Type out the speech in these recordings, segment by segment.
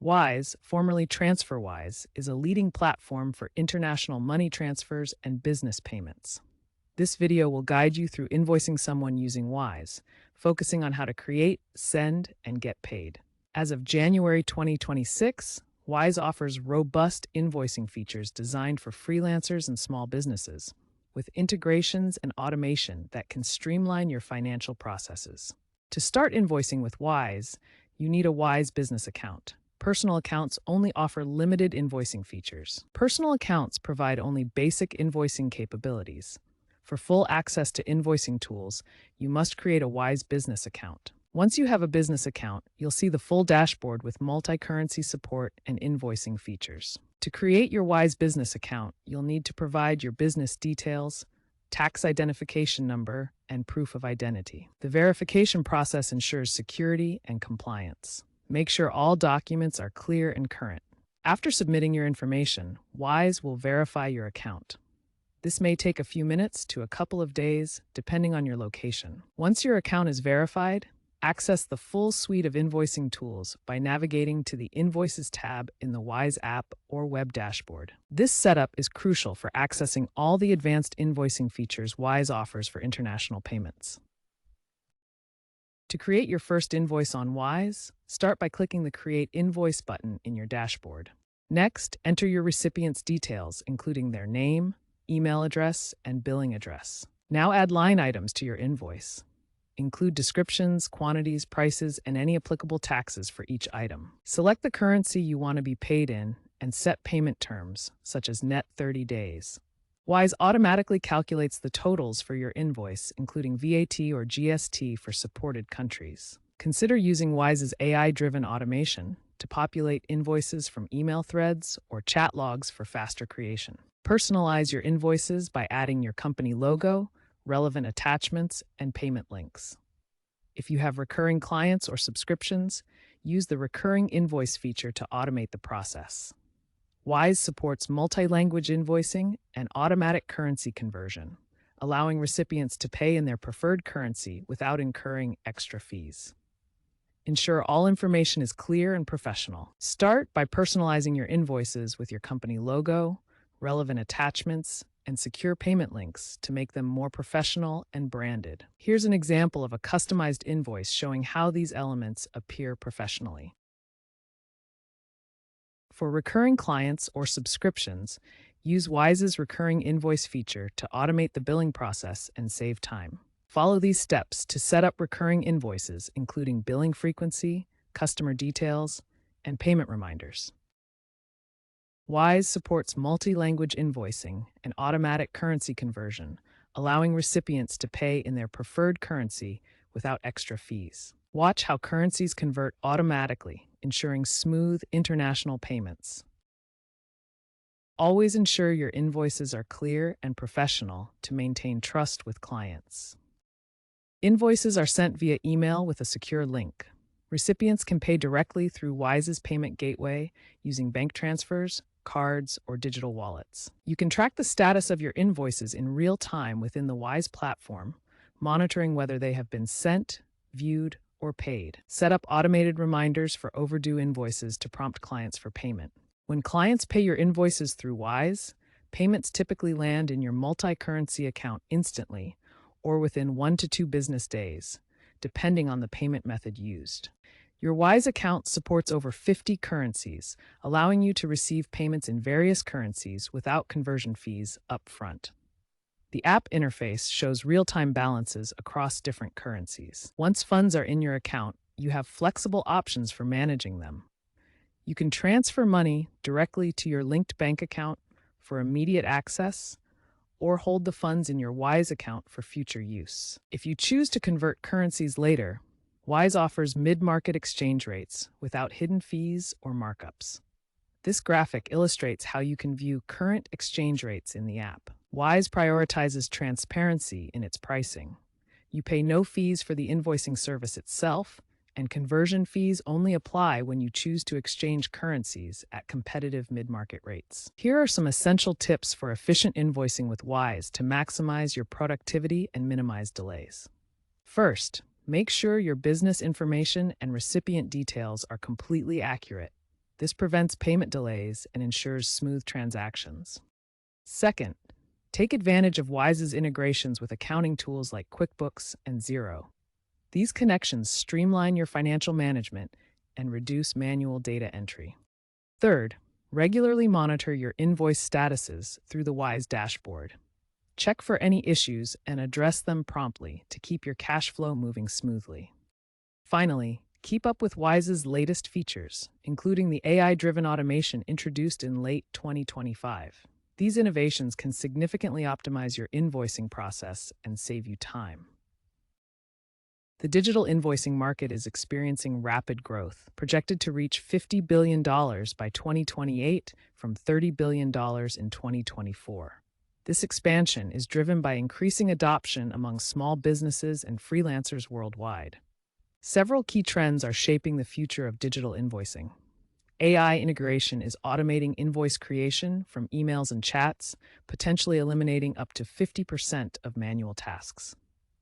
Wise, formerly TransferWise, is a leading platform for international money transfers and business payments. This video will guide you through invoicing someone using Wise, focusing on how to create, send, and get paid. As of January 2026, Wise offers robust invoicing features designed for freelancers and small businesses, with integrations and automation that can streamline your financial processes. To start invoicing with Wise, you need a Wise business account. Personal accounts only offer limited invoicing features. Personal accounts provide only basic invoicing capabilities. For full access to invoicing tools, you must create a Wise business account. Once you have a business account, you'll see the full dashboard with multi-currency support and invoicing features. To create your Wise business account, you'll need to provide your business details, tax identification number, and proof of identity. The verification process ensures security and compliance. Make sure all documents are clear and current. After submitting your information, Wise will verify your account. This may take a few minutes to a couple of days, depending on your location. Once your account is verified, access the full suite of invoicing tools by navigating to the Invoices tab in the Wise app or web dashboard. This setup is crucial for accessing all the advanced invoicing features Wise offers for international payments. To create your first invoice on Wise, start by clicking the Create Invoice button in your dashboard. Next, enter your recipient's details, including their name, email address, and billing address. Now add line items to your invoice. Include descriptions, quantities, prices, and any applicable taxes for each item. Select the currency you want to be paid in and set payment terms, such as net 30 days. Wise automatically calculates the totals for your invoice, including VAT or GST for supported countries. Consider using Wise's AI-driven automation to populate invoices from email threads or chat logs for faster creation. Personalize your invoices by adding your company logo, relevant attachments, and payment links. If you have recurring clients or subscriptions, use the recurring invoice feature to automate the process. Wise supports multi-language invoicing and automatic currency conversion, allowing recipients to pay in their preferred currency without incurring extra fees. Ensure all information is clear and professional. Start by personalizing your invoices with your company logo, relevant attachments, and secure payment links to make them more professional and branded. Here's an example of a customized invoice showing how these elements appear professionally. For recurring clients or subscriptions, use Wise's recurring invoice feature to automate the billing process and save time. Follow these steps to set up recurring invoices, including billing frequency, customer details, and payment reminders. Wise supports multi-language invoicing and automatic currency conversion, allowing recipients to pay in their preferred currency without extra fees. Watch how currencies convert automatically, ensuring smooth international payments. Always ensure your invoices are clear and professional to maintain trust with clients. Invoices are sent via email with a secure link. Recipients can pay directly through Wise's payment gateway using bank transfers, cards, or digital wallets. You can track the status of your invoices in real time within the Wise platform, monitoring whether they have been sent, viewed, or paid. Set up automated reminders for overdue invoices to prompt clients for payment. When clients pay your invoices through Wise, payments typically land in your multi-currency account instantly or within 1 to 2 business days, depending on the payment method used. Your Wise account supports over 50 currencies, allowing you to receive payments in various currencies without conversion fees up front. The app interface shows real-time balances across different currencies. Once funds are in your account, you have flexible options for managing them. You can transfer money directly to your linked bank account for immediate access, or hold the funds in your Wise account for future use. If you choose to convert currencies later, Wise offers mid-market exchange rates without hidden fees or markups. This graphic illustrates how you can view current exchange rates in the app. Wise prioritizes transparency in its pricing. You pay no fees for the invoicing service itself, and conversion fees only apply when you choose to exchange currencies at competitive mid-market rates. Here are some essential tips for efficient invoicing with Wise to maximize your productivity and minimize delays. First, make sure your business information and recipient details are completely accurate. This prevents payment delays and ensures smooth transactions. Second, take advantage of Wise's integrations with accounting tools like QuickBooks and Xero. These connections streamline your financial management and reduce manual data entry. Third, regularly monitor your invoice statuses through the Wise dashboard. Check for any issues and address them promptly to keep your cash flow moving smoothly. Finally, keep up with Wise's latest features, including the AI-driven automation introduced in late 2025. These innovations can significantly optimize your invoicing process and save you time. The digital invoicing market is experiencing rapid growth, projected to reach $50 billion by 2028 from $30 billion in 2024. This expansion is driven by increasing adoption among small businesses and freelancers worldwide. Several key trends are shaping the future of digital invoicing. AI integration is automating invoice creation from emails and chats, potentially eliminating up to 50% of manual tasks.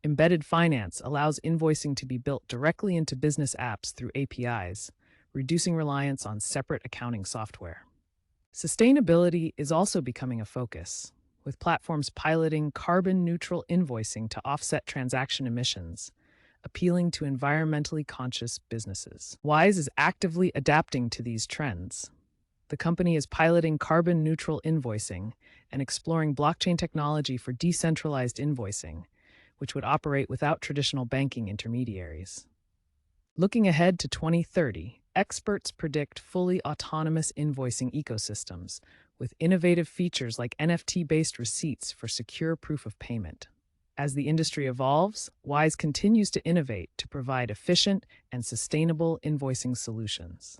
Embedded finance allows invoicing to be built directly into business apps through APIs, reducing reliance on separate accounting software. Sustainability is also becoming a focus, with platforms piloting carbon-neutral invoicing to offset transaction emissions, appealing to environmentally conscious businesses. Wise is actively adapting to these trends. The company is piloting carbon-neutral invoicing and exploring blockchain technology for decentralized invoicing, which would operate without traditional banking intermediaries. Looking ahead to 2030, experts predict fully autonomous invoicing ecosystems with innovative features like NFT-based receipts for secure proof of payment. As the industry evolves, Wise continues to innovate to provide efficient and sustainable invoicing solutions.